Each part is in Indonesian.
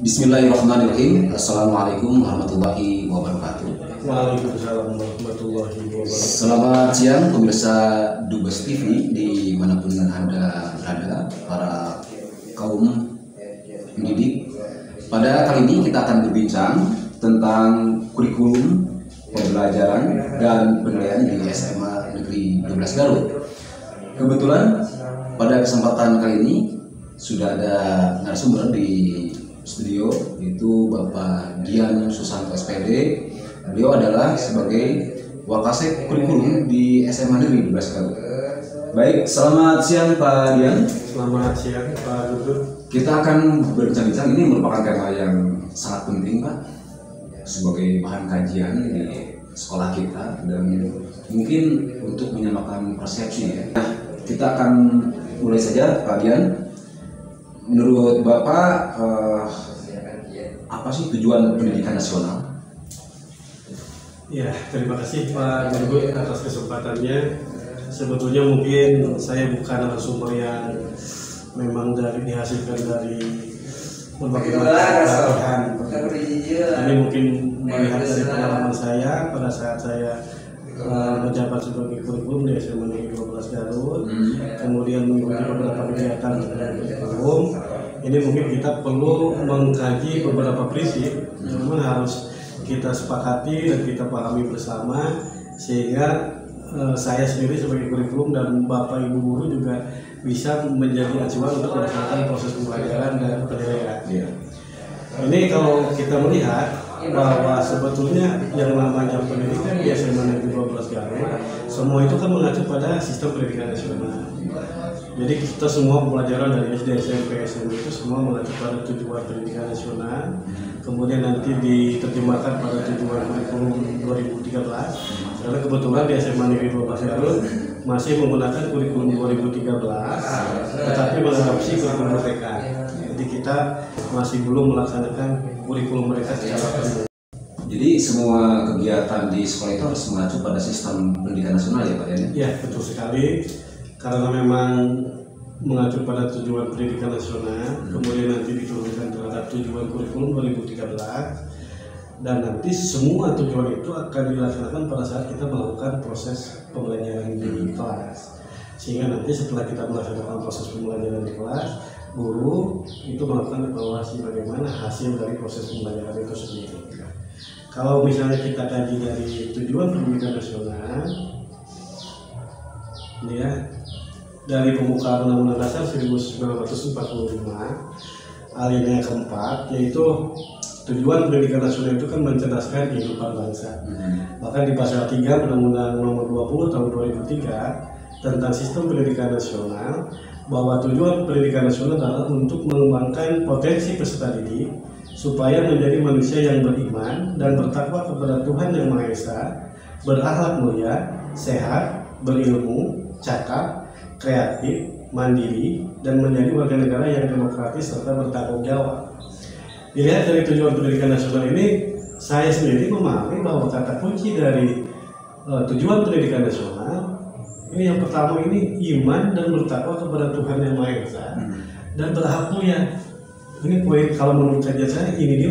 Bismillahirrahmanirrahim. Assalamualaikum warahmatullahi wabarakatuh. Waalaikumsalam warahmatullahi wabarakatuh. Selamat siang pemirsa Dubes TV dimanapun Anda berada, para kaum pendidik. Pada kali ini kita akan berbincang tentang kurikulum pembelajaran dan penilaian di SMA Negeri 12 Garut. Kebetulan pada kesempatan kali ini sudah ada narasumber di studio, yaitu Bapak Dian Susanto SPD. Beliau adalah sebagai Wakasek Kurikulum di SMA Negeri 12 Garut. Baik, selamat siang Pak Dian. Selamat siang Pak Dudut. Kita akan berbincang-bincang, ini merupakan tema yang sangat penting Pak, sebagai bahan kajian di sekolah kita dan mungkin untuk menyamakan persepsi ya. Nah, kita akan mulai saja Pak Dian. Menurut Bapak, apa sih tujuan pendidikan nasional? Ya, terima kasih Pak Dudut atas kesempatannya. Sebetulnya mungkin saya bukan narasumber yang memang dihasilkan dari berbagai macam pelatihan. Ini mungkin melihat dari pengalaman saya pada saat saya menjabat sebagai kurikulum di SMA Negeri 12 Garut, kemudian mengikuti beberapa kegiatan kurikulum. Ini mungkin kita perlu mengkaji beberapa prinsip yang memang harus kita sepakati dan kita pahami bersama, sehingga saya sendiri sebagai kurikulum dan Bapak Ibu guru juga bisa menjadi acuan untuk melaksanakan proses pembelajaran dan penilaian. Ini kalau kita melihat bahwa sebetulnya yang namanya pendidikan di SMA Negeri 12 Garut, semua itu kan mengacu pada sistem pendidikan nasional. Jadi kita semua pembelajaran dari SD, SMP, SMA itu semua mengacu pada tujuan pendidikan nasional. Kemudian nanti diterjemahkan pada tujuan kurikulum 2013. Karena kebetulan di SMA Negeri 12 Garut masih menggunakan kurikulum 2013, tetapi mengadopsi kurikulum merdeka. Jadi kita masih belum melaksanakan kurikulum mereka secara penuh. Jadi semua kegiatan di sekolah itu harus mengacu pada sistem pendidikan nasional ya Pak Dian? Ya, betul sekali. Karena memang mengacu pada tujuan pendidikan nasional, kemudian nanti diturunkan terhadap tujuan kurikulum 2013, dan nanti semua tujuan itu akan dilaksanakan pada saat kita melakukan proses pembelajaran di kelas. Sehingga nanti setelah kita melaksanakan proses pembelajaran di kelas, guru itu melakukan evaluasi bagaimana hasil dari proses pembelajaran itu sendiri. Kalau misalnya kita kaji dari tujuan pendidikan nasional, ini ya, dari pembukaan Undang-Undang Dasar 1945 alinea keempat, yaitu tujuan pendidikan nasional itu kan mencerdaskan kehidupan bangsa. Bahkan di pasal 3 Undang-Undang Nomor 20 Tahun 2003 tentang sistem pendidikan nasional, bahwa tujuan pendidikan nasional adalah untuk mengembangkan potensi peserta didik supaya menjadi manusia yang beriman dan bertakwa kepada Tuhan Yang Maha Esa, berakhlak mulia, sehat, berilmu, cakap, kreatif, mandiri, dan menjadi warga negara yang demokratis serta bertanggung jawab. Dilihat dari tujuan pendidikan nasional ini, saya sendiri memahami bahwa kata kunci dari tujuan pendidikan nasional ini yang pertama ini iman dan bertakwa kepada Tuhan Yang Maha Esa dan berakhlak mulia. Ini poin kalau menurut kajian saya ini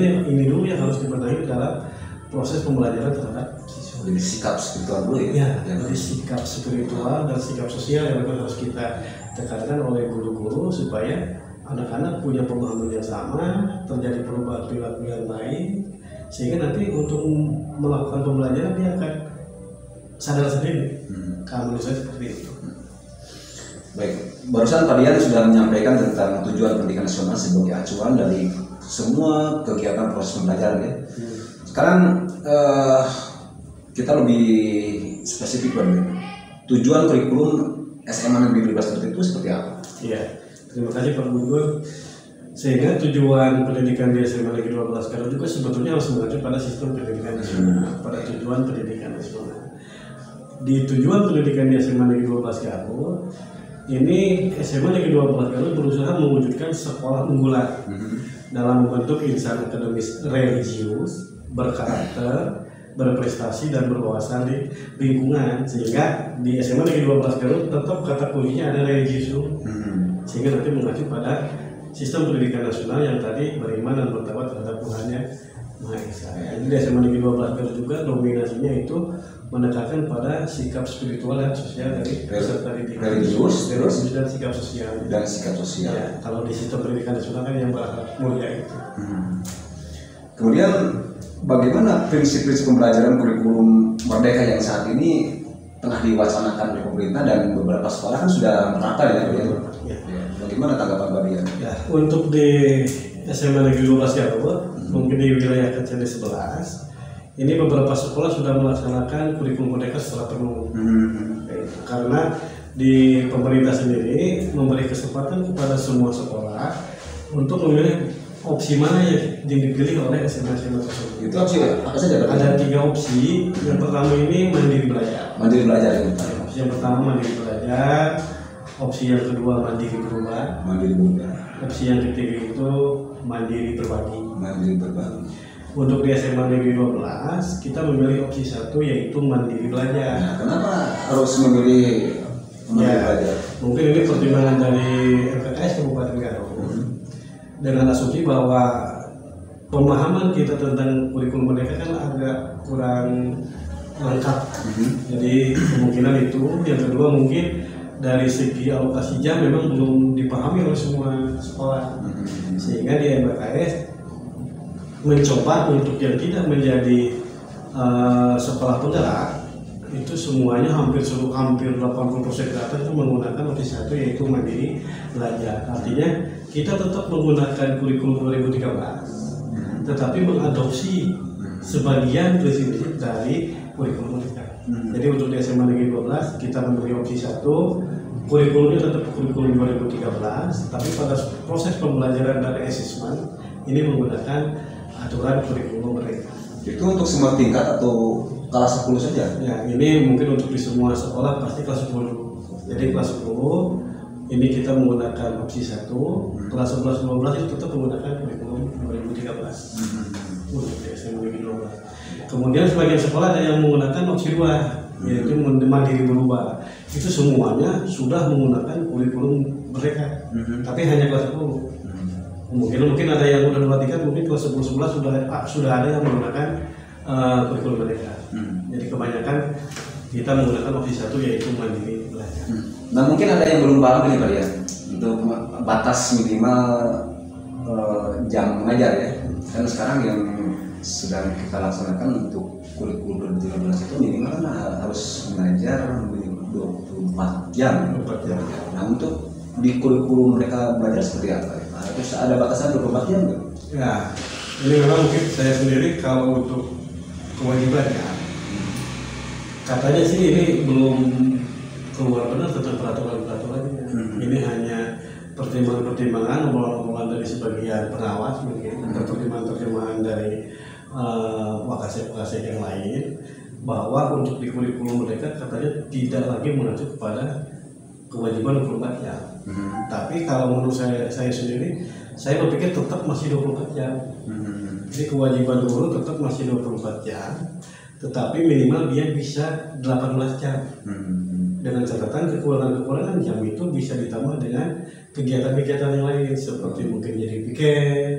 dulu yang harus dibenahi dalam proses pembelajaran terhadap siswa. Jadi sikap spiritual dulu ya? Jadi sikap spiritual dan sikap sosial yang harus kita tekankan oleh guru-guru supaya anak-anak punya pemahaman yang sama, terjadi perubahan perilaku yang baik, sehingga nanti untuk melakukan pembelajaran dia akan sadar sendiri. Kalau menurut saya seperti itu. Baik, barusan Pak Dian sudah menyampaikan tentang tujuan pendidikan nasional sebagai acuan dari semua kegiatan proses pembelajaran ya. Sekarang kita lebih spesifik Pak. Tujuan kurikulum SMA Negeri 12 Garut itu seperti apa? Iya, terima kasih Pak Guntur. Sehingga tujuan pendidikan di SMA Negeri 12 Garut juga sebetulnya harus mengacu pada sistem pendidikan nasional, pada tujuan pendidikan nasional. Di tujuan pendidikan di SMA Negeri 12 Garut, ini SMA Negeri 12 Garut berusaha mewujudkan sekolah unggulan dalam membentuk insan akademis religius, berkarakter, berprestasi dan berwawasan di lingkungan. Sehingga di SMA Negeri 12 Garut tetap kata kuncinya ada religius, sehingga nanti mengacu pada sistem pendidikan nasional yang tadi beriman dan bertawakal terhadap Tuhannya Maha Esa. Jadi di SMA Negeri 12 Garut juga dominasinya itu menekankan pada sikap spiritual dan sosial dari peserta didik, religius dan sikap sosial. Ya, kalau di sistem pendidikan nasional kan yang berakhlak mulia itu. Kemudian bagaimana prinsip-prinsip pembelajaran kurikulum merdeka yang saat ini tengah diwacanakan oleh pemerintah dan beberapa sekolah kan sudah menerapkan ya, Pak? Ya. Bagaimana tanggapan Pak Dian? Ya, untuk di SMA Negeri 12 Garut, mungkin di wilayah kecil di 11, ini beberapa sekolah sudah melaksanakan kurikulum merdeka secara penuh. Karena di pemerintah sendiri memberi kesempatan kepada semua sekolah untuk memilih opsi mana yang dipilih oleh SMA-SMA tersebut. Itu opsi apa saja? Ada 3 opsi. Yang pertama ini mandiri belajar. Mandiri belajar ya. Opsi yang pertama mandiri belajar. Opsi yang kedua mandiri berubah. Mandiri berubah. Opsi yang ketiga itu mandiri berbagi. Mandiri berbagi. Untuk di SMA Negeri 12 kita memilih opsi 1 yaitu mandiri belajar. Nah, kenapa harus memilih mandiri belajar? Mungkin ini pertimbangan dari MKKS Kabupaten Garut. Dengan asumsi bahwa pemahaman kita tentang kurikulum merdeka kan agak kurang lengkap. Jadi kemungkinan itu. Yang kedua mungkin dari segi alokasi jam memang belum dipahami oleh semua sekolah. Sehingga di MKKS mencoba untuk yang tidak menjadi sekolah penggerak itu semuanya hampir 80% ke atas itu menggunakan opsi 1 yaitu mandiri belajar. Artinya kita tetap menggunakan kurikulum 2013 tetapi mengadopsi sebagian prinsip dari kurikulum mereka. Jadi untuk di SMA Negeri 12 kita memilih opsi 1, kurikulumnya tetap kurikulum 2013 tapi pada proses pembelajaran dan asesmen ini menggunakan aturan kurikulum mereka. Itu untuk semua tingkat atau kelas 10 saja? Ya, ini mungkin untuk di semua sekolah pasti kelas 10. Jadi kelas 10 ini kita menggunakan opsi 1, kelas 11 12 itu tetap menggunakan kurikulum 2013. Untuk di SMA Negeri 12. Kemudian sebagian sekolah ada yang menggunakan opsi 2 yaitu mandiri berubah. Itu semuanya sudah menggunakan kurikulum mereka. Tapi hanya kelas 10. Mungkin ada yang udah 2 tingkat, mungkin kelas 10 11 sudah ada yang menggunakan kurikulum mereka. Jadi kebanyakan kita menggunakan opsi 1 yaitu mandiri belajar. Nah mungkin ada yang belum paham nih Pak ya untuk batas minimal jam mengajar ya. Kan sekarang yang sedang kita laksanakan untuk kurikulum 2013 itu minimal kan harus mengajar 24 jam. Nah untuk di kurikulum mereka belajar seperti apa ya? Terus ada batasan 24 jam nggak? Ya, ini memang mungkin saya sendiri kalau untuk kewajibannya, katanya sih ini belum keluar benar tentang peraturan-peraturannya. Ini hanya pertimbangan-pertimbangan, omongan-omongan dari sebagian pengawas mungkin, atau pertimbangan-pertimbangan dari wakasek-wakasek yang lain, bahwa untuk di kurikulum mereka katanya tidak lagi mengacu kepada kewajiban 24 jam. Tapi kalau menurut saya sendiri, saya berpikir tetap masih 24 jam. Jadi kewajiban guru tetap masih 24 jam, tetapi minimal dia bisa 18 jam. Dengan catatan kekurangan jam itu bisa ditambah dengan kegiatan-kegiatan yang lain seperti mungkin jadi piket,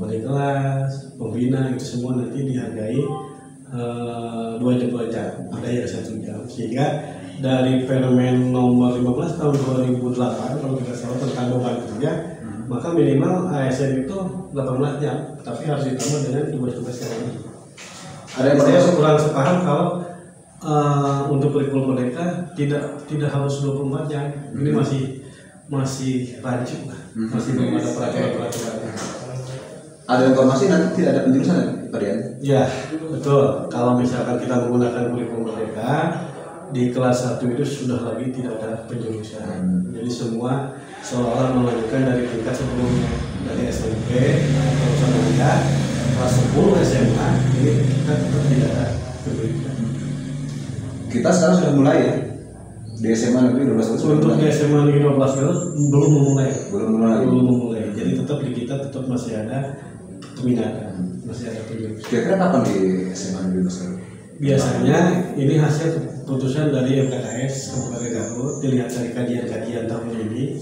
wali kelas, pembina, itu semua nanti dihargai 2 jam, ada yang 1 jam. Sehingga dari Permen nomor 15 tahun 2008 kalau tidak salah tentang beban kerja, maka minimal ASN itu 18 jam, tapi harus ditambah dengan tugas-tugas yang lain. Saya kurang sepaham kalau untuk kurikulum mereka tidak harus 24 jam. Ini masih rancu, masih belum ada peraturan-peraturan. Ada informasi nanti tidak ada penjurusan Pak Dian? Ya, betul. Kalau misalkan kita menggunakan kurikulum mereka di kelas 1 itu sudah lagi tidak ada penjurusan. Jadi semua seolah-olah melanjutkan dari tingkat sebelumnya, dari SMP atau sampai kelas 10 SMA ini kita tetap tidak ada penjurusan. Kita sekarang sudah mulai ya di SMA Negeri 12 Garut. Untuk di SMA Negeri 12 Garut belum memulai. Jadi tetap di kita tetap masih ada peminatan, masih ada penjurusan. Kira-kira kapan di SMA Negeri 12 Garut? Biasanya ini hasil keputusan dari MKKS Kabupaten Garut, dilihat dari kajian-kajian tahun ini.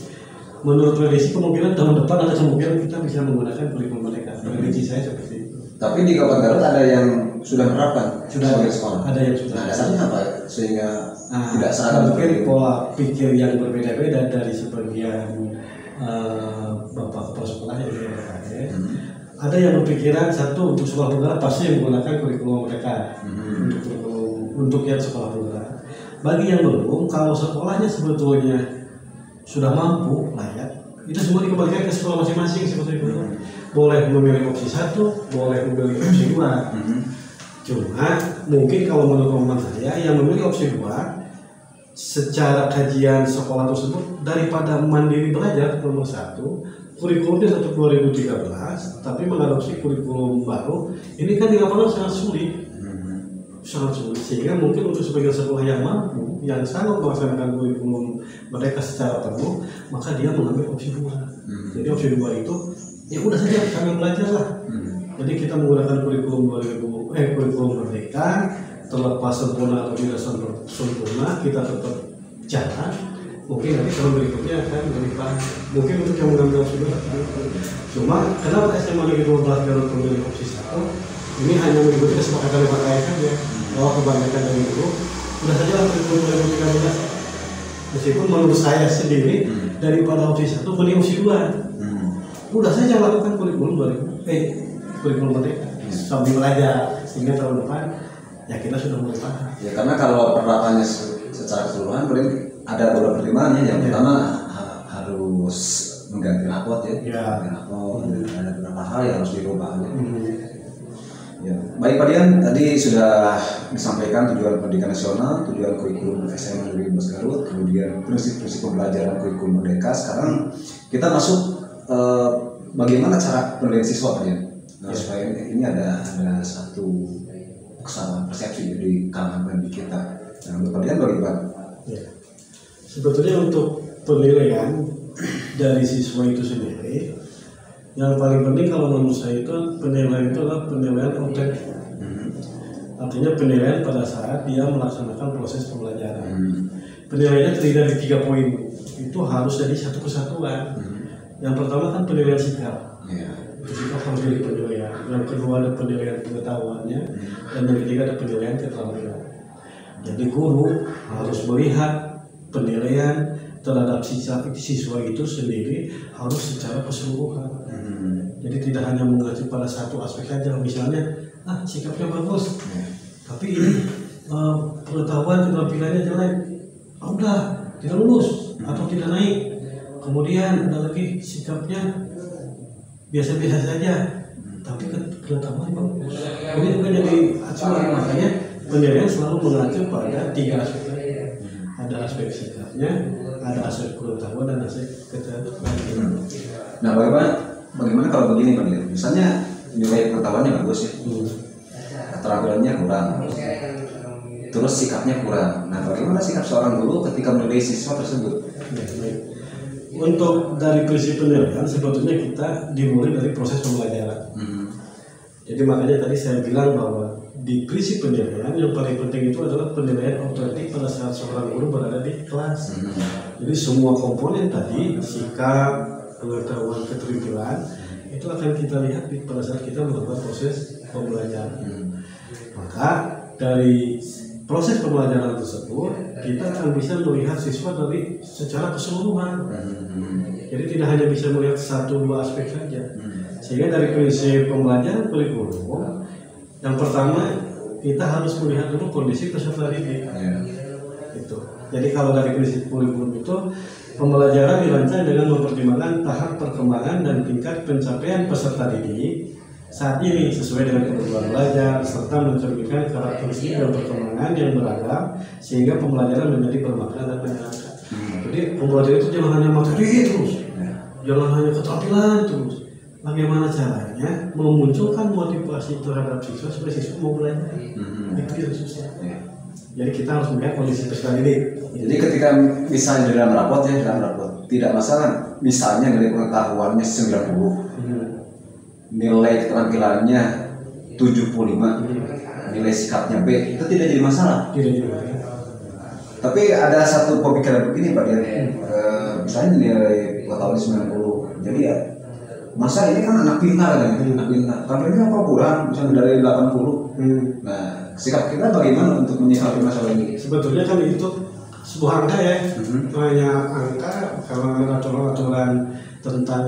menurut prediksi kemungkinan tahun depan ada kemungkinan kita bisa menggunakan kurikulum merdeka. Prediksi saya seperti itu. Tapi di Kabupaten Garut ada yang sudah menerapkan sebagai sekolah. Ada yang sudah. Nah, dasarnya apa sehingga tidak seragam? Mungkin pola pikir yang berbeda-beda dari sebagian bapak kepala sekolah yang berkait. Ada yang berpikiran satu untuk sekolah penggerak pasti menggunakan kurikulum mereka untuk yang sekolah penggerak. Bagi yang belum, kalau sekolahnya sebetulnya sudah mampu layak, itu semua dikembalikan ke sekolah masing-masing seperti itu. Boleh memilih opsi 1, boleh memilih opsi 2. Cuma mungkin kalau menurut pemahaman saya yang memilih opsi 2 secara kajian sekolah tersebut daripada mandiri belajar nomor 1, kurikulumnya satu 2013 tapi mengadopsi kurikulum baru, ini kan di lapangan sangat sulit. Sehingga mungkin untuk sebagian sekolah yang mampu, yang sanggup melaksanakan kurikulum mereka secara penuh, maka dia mengambil opsi 2. Jadi opsi 2 itu ya udah saja kami belajar lah. Jadi kita menggunakan kurikulum merdeka, terlepas sempurna atau tidak sempurna, kita tetap jalan. Mungkin nanti tahun berikutnya akan lebih baik. Mungkin untuk yang mengambil opsi 2. Cuma kenapa SMA Negeri 12 Garut memilih opsi 1? Ini hanya mengikuti kesepakatan lima KAI saja. Bahwa kebanyakan dari dulu sudah saja lah kurikulum 2013. Meskipun menurut saya sendiri daripada opsi 1 mending opsi 2. Udah saja lakukan kurikulum merdeka sambil belajar sehingga tahun depan ya kita sudah mulai paham. Ya karena kalau penerapannya secara keseluruhan berarti ada beberapa pertimbangannya. Yang pertama harus mengganti rapot ya. Ada beberapa hal yang harus dirubah. Ya, baik Pak Dian, tadi sudah disampaikan tujuan pendidikan nasional, tujuan kurikulum SMA Negeri 12 Garut, kemudian prinsip-prinsip pembelajaran kurikulum merdeka. Sekarang kita masuk bagaimana cara pendidikan siswa Pak Dian. Supaya ini ada satu kesamaan persepsi di kalangan pendidik kita. Nah, menurut Pak Dian bagaimana? Ya. Sebetulnya untuk penilaian dari siswa itu sendiri, yang paling penting kalau menurut saya itu penilaian itu adalah penilaian objektif. Artinya penilaian pada saat dia melaksanakan proses pembelajaran. Penilaiannya terdiri dari 3 poin. Itu harus jadi satu kesatuan. Yang pertama kan penilaian sikap. Sikap harus jadi penilaian. Yang kedua ada penilaian pengetahuannya, dan yang ketiga ada penilaian keterampilan. Jadi guru harus melihat penilaian terhadap siswa itu sendiri harus secara keseluruhan. Jadi tidak hanya mengacu pada satu aspek saja. Misalnya, sikapnya bagus, tapi ini pengetahuan keterampilannya jelek, udah tidak lulus atau tidak naik. Kemudian ada lagi sikapnya biasa-biasa saja, tapi pengetahuan bagus. Ini juga jadi acuan. Makanya penilaian selalu mengacu pada 3 aspek. Ada aspek sikapnya, ada aspek pengetahuan, dan aspek keterampilan. Nah, bagaimana kalau begini Pak Dian? Misalnya nilai pengetahuannya bagus ya, keterampilannya kurang, terus sikapnya kurang. Nah, bagaimana sikap seorang guru ketika menilai siswa tersebut? Untuk dari prinsip penilaian sebetulnya kita dimulai dari proses pembelajaran. Jadi makanya tadi saya bilang bahwa di prinsip penilaian yang paling penting itu adalah penilaian otentik pada saat seorang guru berada di kelas. Jadi semua komponen tadi, sikap, pengetahuan, keterampilan, itu akan kita lihat pada saat kita melakukan proses pembelajaran. Maka dari proses pembelajaran tersebut kita akan bisa melihat siswa dari secara keseluruhan. Jadi tidak hanya bisa melihat 1-2 aspek saja. Sehingga dari prinsip pembelajaran kurikulum, yang pertama kita harus melihat dulu kondisi peserta didik. Itu. Jadi kalau dari prinsip kurikulum itu, pembelajaran dirancang dengan mempertimbangkan tahap perkembangan dan tingkat pencapaian peserta didik saat ini sesuai dengan kebutuhan belajar serta mencerminkan karakteristik dan perkembangan yang beragam sehingga pembelajaran menjadi bermakna dan menyenangkan. Jadi pembelajaran itu jangan hanya materi terus, jangan hanya keterampilan terus. Bagaimana caranya memunculkan motivasi terhadap siswa supaya siswa mau belajar? Itu yang susah. Jadi kita harus melihat kondisi peserta didik. Jadi ketika misalnya dalam rapot tidak masalah, misalnya nilai pengetahuannya 90, nilai keterampilannya 75, nilai sikapnya B, itu tidak jadi masalah. Tidak jadi masalah. Tapi ada satu pemikiran begini Pak Dian, misalnya nilai tahun 90, jadi ya masa ini kan anak pintar kan, anak pintar, tapi ini apa kurang, misalnya dari 80. Nah, sikap kita bagaimana untuk menyikapi masalah ini? Sebetulnya kan itu sebuah angka ya, hanya angka kalau aturan-aturan tentang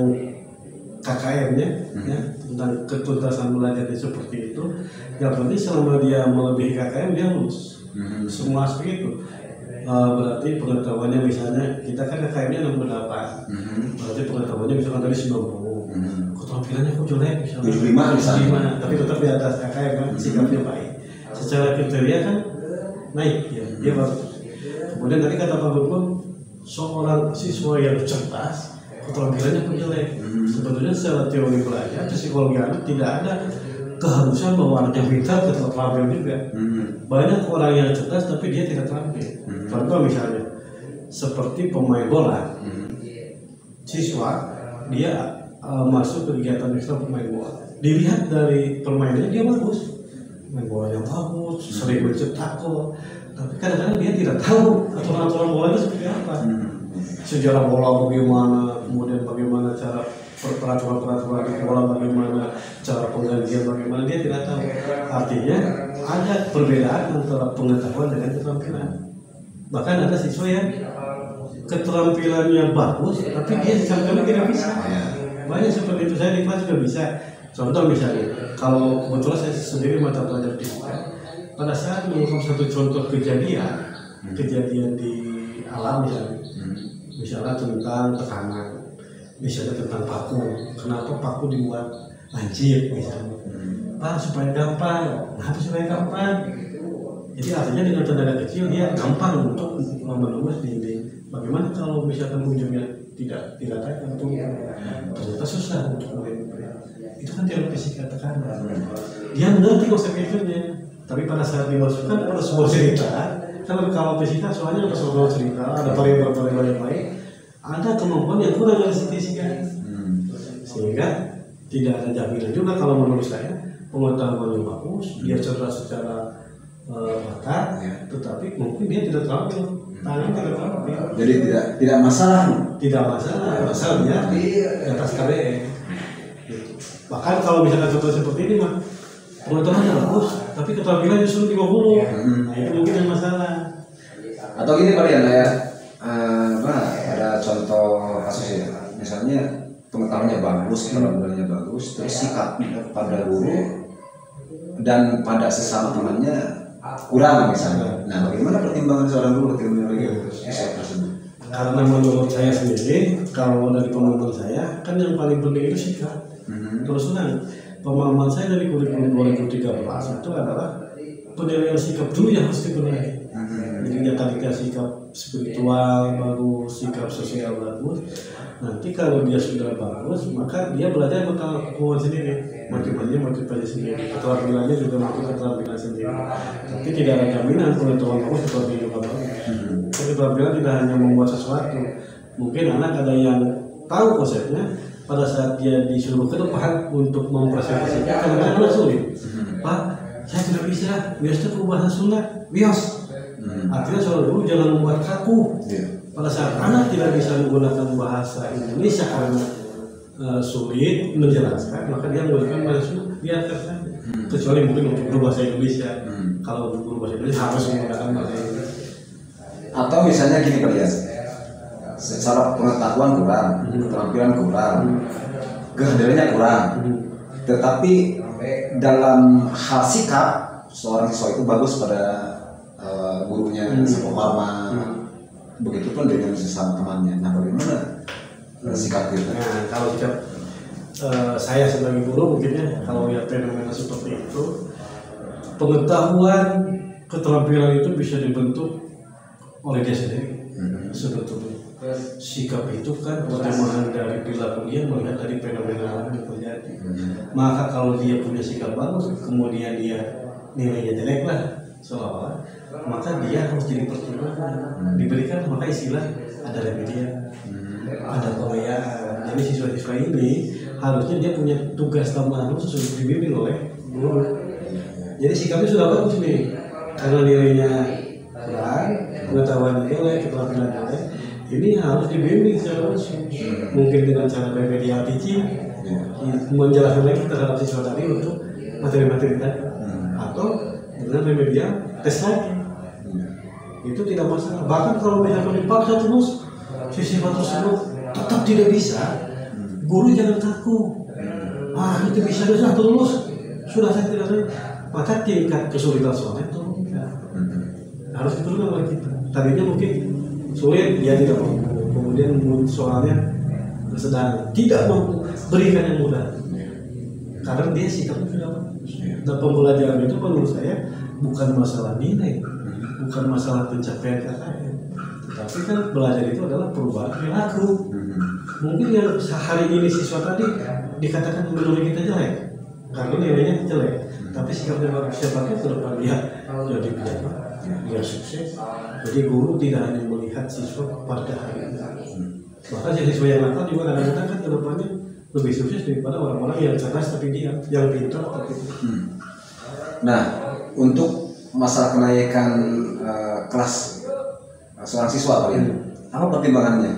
KKM-nya, ya, tentang ketuntasan belajarnya seperti itu. Yang penting selama dia melebihi KKM dia lulus. Semua aspek itu. Berarti pengetahuannya misalnya kita kan KKM-nya 68, berarti pengetahuannya misalkan tadi 90, keterampilannya kok jelek misalnya 75, tapi tetap di atas KKM kan, sikapnya baik. Secara kriteria kan naik ya, dia bagus. Kemudian tadi kata Pak Gubernur, seorang siswa yang cerdas keterampilannya kok jelek. Sebetulnya secara teori belajar psikologi anak tidak ada keharusan bahwa anak yang pintar tetap terampil juga. Banyak orang yang cerdas tapi dia tidak terampil. Contoh misalnya seperti pemain bola, siswa dia masuk kegiatan Islam pemain bola, dilihat dari permainannya dia bagus, main bola yang bagus, sering mencetak gol, tapi kadang-kadang dia tidak tahu aturan-aturan bola itu seperti apa, sejarah bola bagaimana, kemudian bagaimana cara peraturan-peraturan di bola, bagaimana cara penggantian, bagaimana dia tidak tahu. Artinya ada perbedaan antara pengetahuan dengan keterampilan. Bahkan ada siswa yang keterampilannya bagus tapi dia sama tidak bisa. Banyak seperti itu, saya di kelas juga bisa. Contoh misalnya, kalau kebetulan saya sendiri mata pelajaran fisika, pada saat melakukan satu contoh kejadian di alam misalnya tentang tekanan, misalnya tentang paku, kenapa paku dibuat lancip misalnya, supaya gampang, supaya gampang. Jadi artinya dengan tenaga kecil dia gampang untuk menembus dinding. Bagaimana kalau misalkan ujungnya tidak tajam tuh, ternyata susah untuk menembus. Itu kan teori fisika tekanan. Dia mengerti konsep itunya, tapi pada saat dimasukkan pada sebuah cerita, kalau fisika soalnya ada sebuah cerita, ada variabel-variabel yang lain, ada kemampuan yang kurang dari fisika, sehingga tidak ada jaminan juga kalau menurut saya pengetahuannya bagus, dia cerdas secara bakat, tetapi mungkin dia tidak terampil, tangan tidak terampil. Jadi tidak masalah. Tidak masalah, masalahnya di atas KBM. Bahkan kalau misalnya contoh seperti ini mah pengetahuannya bagus, tapi keterampilan justru 50. Nah itu mungkin yang masalah. Atau gini Pak Dian ya, ada contoh kasus ya, misalnya pengetahuannya bagus, keterampilannya bagus, terus sikapnya pada guru dan pada sesama temannya kurang misalnya. Nah, bagaimana pertimbangan seorang guru ketika menilai siswa tersebut? Karena menurut saya sendiri, kalau dari pemahaman saya, kan yang paling penting itu sikap. Terus terang, pemahaman saya dari kurikulum 2013 itu adalah penilaian sikap dulu yang harus dibenahi. Jadi yang tadi sikap spiritual bagus, sikap sosial bagus. Nanti kalau dia sudah bagus, maka dia belajar pengetahuan sendiri, motivasinya sendiri, keterampilannya juga makin keterampilan sendiri. Tapi tidak ada jaminan pengetahuan kamu seperti itu bagus. Keterampilan tidak hanya membuat sesuatu. Mungkin anak ada yang tahu konsepnya, pada saat dia disuruh ke depan untuk mempresentasikan, kadang-kadang sulit. Pak, saya tidak bisa, biasanya perubahan sunat, bios. Artinya seorang guru jangan membuat kaku. Pada saat anak tidak bisa menggunakan bahasa Indonesia karena sulit menjelaskan, maka dia menggunakan bahasa biarkan saja. Kecuali mungkin untuk guru bahasa Indonesia. Kalau untuk guru bahasa Indonesia harus menggunakan bahasa Indonesia. Atau misalnya gini Pak Dian, secara pengetahuan kurang, keterampilan kurang, kehadirannya kurang, tetapi dalam hal sikap seorang siswa itu bagus pada gurunya, hormat. Begitupun dengan sesama temannya. Nah, bagaimana sikap kita? Nah, kalau sikap saya sebagai guru mungkin ya, kalau lihat fenomena seperti itu, pengetahuan, keterampilan itu bisa dibentuk oleh dia sendiri. Sebetulnya sikap itu kan perkembangan dari perilaku dia melihat dari fenomena alam yang terjadi. Maka kalau dia punya sikap bagus, kemudian dia nilainya jelek lah seolah-olah, maka dia harus jadi pertimbangan. Diberikan maka istilah ada remedian, ada pengayaan. Jadi siswa-siswa ini harusnya dia punya tugas tambahan khusus dibimbing oleh guru. Jadi sikapnya sudah bagus nih, karena nilainya kurang, pengetahuan jelek, keterampilan jelek, ini harus dibimbing secara langsung. Mungkin dengan cara remedial teaching, menjelaskan lagi terhadap siswa tadi untuk materi-materi tadi, atau dengan remedial tes lagi. Itu tidak masalah. Bahkan kalau misalkan dipaksa terus, siswa tersebut tetap tidak bisa, guru jangan kaku. Itu bisa satu lulus, sudah saya tidak tahu. Maka tingkat kesulitan soalnya itu harus diturunkan oleh kita. Tadinya mungkin sulit, dia tidak mampu. Kemudian soalnya sedang tidak mampu, berikan yang mudah. Karena dia sikapnya sudah bagus. Dan pembelajaran itu menurut saya bukan masalah nilai, bukan masalah pencapaian KKN, tetapi kan belajar itu adalah perubahan perilaku. Mungkin yang hari ini siswa tadi dikatakan menurut kita jelek karena nilainya jelek, tapi sikapnya bagus. Siapakah ke depan dia jadi pejabat, dia sukses. Jadi guru tidak hanya melihat siswa pada hari ini, bahkan siswa yang nakal juga kadang-kadang kan ke depannya lebih sukses daripada orang-orang yang cerdas tapi dia yang pintar tapi. Nah, untuk masalah kenaikan kelas seorang siswa kalian, apa pertimbangannya?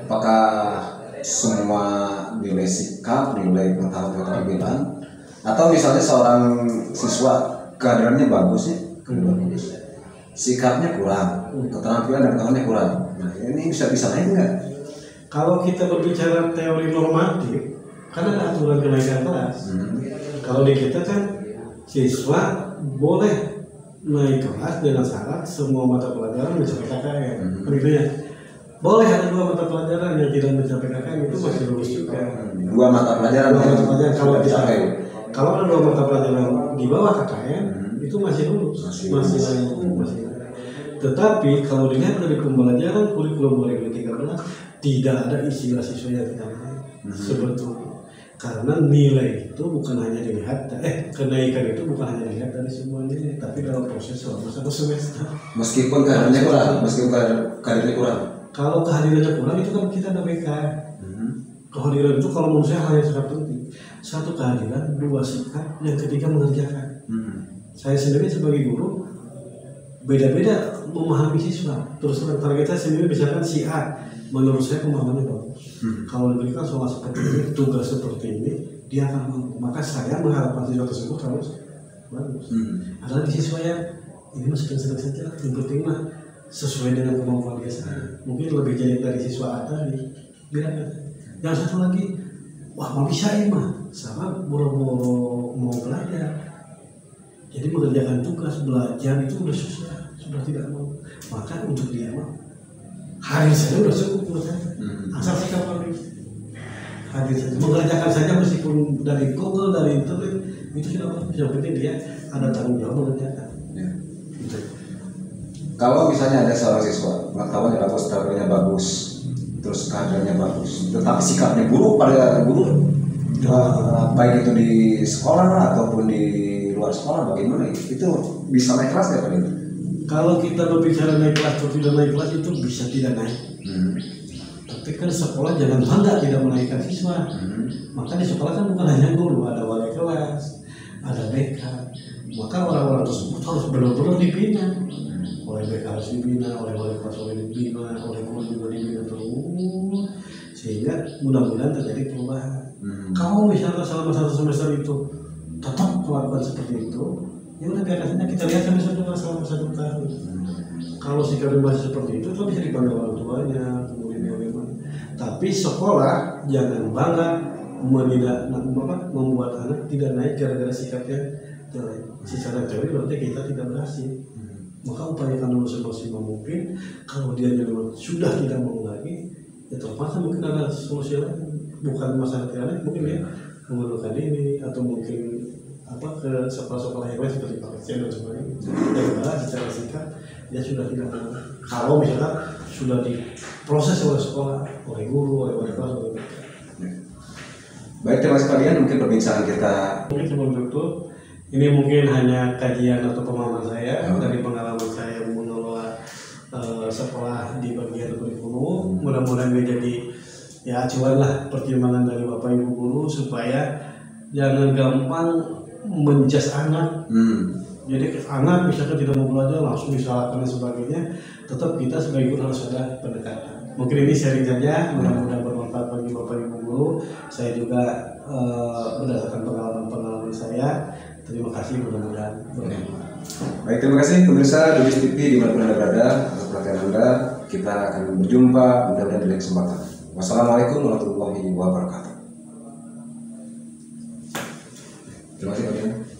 Apakah semua nilai sikap, nilai pengetahuan keterampilan, atau misalnya seorang siswa kehadirannya bagus ya, sikapnya kurang, keterampilan dan pengetahuannya kurang. Nah, ini bisa naik nggak? Kalau kita berbicara teori normatif, kan ada aturan kenaikan kelas. Kalau di kita kan siswa boleh naik kelas dengan syarat semua mata pelajaran mencapai KKN. Begitu ya. Boleh ada 2 mata pelajaran yang tidak mencapai KKN, itu masih lulus juga. 2 mata pelajaran kalau ada 2 mata pelajaran di bawah KKN itu masih lulus, masih. Tetapi kalau dilihat dari pembelajaran kurikulum 2013 tidak ada istilah siswa yang tidak naik sebetulnya. Karena nilai itu bukan hanya dilihat, kenaikan itu bukan hanya dilihat dari semua nilai, tapi dalam proses selama 1 semester. Meskipun kadernya kurang. Kalau kehadirannya kurang itu kan kita ada BK. Kehadiran itu kalau menurut saya hal yang sangat penting. 1 kehadiran, 2 sikap, yang ketiga mengerjakan. Saya sendiri sebagai guru beda-beda memahami siswa. Terus terang kita sendiri misalkan si A, menurut saya pemahamannya bagus. Kalau diberikan soal seperti ini, tugas seperti ini, dia akan mampu. Maka saya mengharapkan siswa tersebut harus bagus. Adalah di siswa yang ini masih sedang saja, yang penting mah sesuai dengan kemampuan dia sendiri. Mungkin lebih jelek dari siswa A tadi, biarkan. Yang satu lagi, wah mau bisa mah, sama boro-boro mau belajar. Jadi mengerjakan tugas belajar itu udah susah, sudah tidak mau. Maka untuk dia mah hadir saja udah cukup menurut saya. Asal sikap bagus, hadir saja, mengerjakan saja meskipun dari Google, dari internet itu sudah bagus. Yang penting dia ada tanggung jawab mengerjakan. Gitu. Kalau misalnya ada seorang siswa pengetahuannya bagus, keterampilannya bagus, terus kehadirannya bagus, tetapi sikapnya buruk pada guru, baik itu di sekolah ataupun di luar sekolah, bagaimana itu bisa naik kelas nggak Pak? Kalau kita berbicara naik kelas atau tidak naik kelas itu bisa tidak naik. Tapi kan sekolah jangan bangga tidak menaikkan siswa. Maka di sekolah kan bukan hanya guru, ada wali kelas, ada BK. Maka orang-orang tersebut harus benar-benar dibina. Oleh BK harus dibina, oleh wali kelas dibina, oleh guru juga dibina terus, sehingga mudah-mudahan terjadi perubahan. Kalau misalnya selama 1 semester itu tetap melakukan seperti itu, ya udah biarkan kita lihat semester selama 1 tahun. Kalau sikapnya masih seperti itu bisa dipanggil orang tuanya, kemudian bagaimana. Tapi sekolah jangan bangga membuat anak tidak naik gara-gara sikapnya jelek. Secara teori berarti kita tidak berhasil. Maka upayakan dulu semaksimal mungkin. Kalau dia sudah tidak mau lagi, ya terpaksa mungkin ada solusi lain. Bukan masalah tidak, mungkin dia mengundurkan diri atau mungkin ke sekolah-sekolah yang lain seperti Pak Kecil dan sebagainya. Daripada secara sikap dia sudah tidak mau. Kalau misalkan sudah diproses oleh sekolah, oleh guru, oleh wali kelas, oleh BK. Baik, terima kasih Pak Dian, mungkin perbincangan kita. Mungkin sebelum tutup, ini mungkin hanya kajian atau pemahaman saya dari pengalaman saya mengelola sekolah di bagian kurikulum. Mudah-mudahan ini jadi acuan lah, pertimbangan dari Bapak Ibu guru supaya jangan gampang menjas anak Jadi anak misalkan tidak mau belajar langsung disalahkan dan sebagainya, tetap kita sebagai guru harus ada pendekatan. Mungkin ini sharing saja, mudah-mudahan bermanfaat bagi Bapak Ibu guru. Saya juga berdasarkan pengalaman saya. Terima kasih, mudah-mudahan bermanfaat. Baik, terima kasih pemirsa Dubes TV dimanapun Anda berada atas perhatian Anda. Kita akan berjumpa mudah-mudahan di lain kesempatan. Wassalamualaikum warahmatullahi wabarakatuh. Terima kasih.